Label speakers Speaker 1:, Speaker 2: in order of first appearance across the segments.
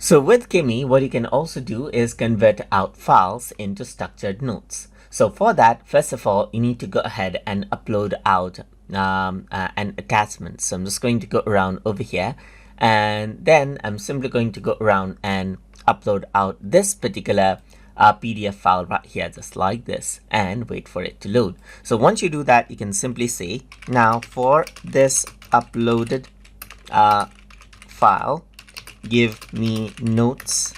Speaker 1: So with Kimi, what you can also do is convert out files into structured notes. So for that, first of all, you need to go ahead and upload out an attachment. So I'm just going to go around over here, and then I'm simply going to go around and upload out this particular PDF file right here, just like this, and wait for it to load. So once you do that, you can simply say, now for this uploaded file, give me notes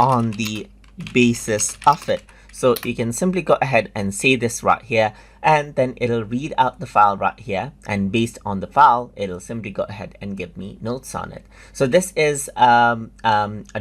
Speaker 1: on the basis of it. So you can simply go ahead and say this right here, and then it'll read out the file right here, and based on the file, it'll simply go ahead and give me notes on it. So this is a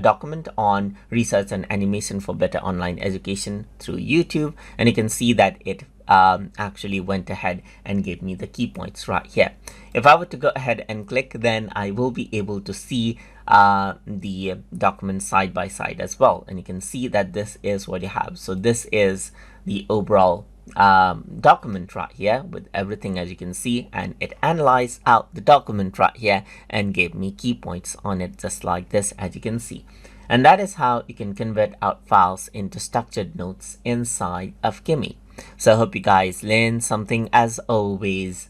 Speaker 1: document on research and animation for better online education through YouTube, and you can see that it actually went ahead and gave me the key points right here. If I were to go ahead and click, then I will be able to see the document side by side as well, and you can see that this is what you have. So this is the overall document right here with everything, as you can see, and it analyzed out the document right here and gave me key points on it, just like this, as you can see. And that is how you can convert out files into structured notes inside of Kimi. So I hope you guys learned something as always.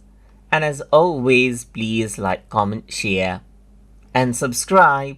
Speaker 1: And as always, please like, comment, share, and subscribe.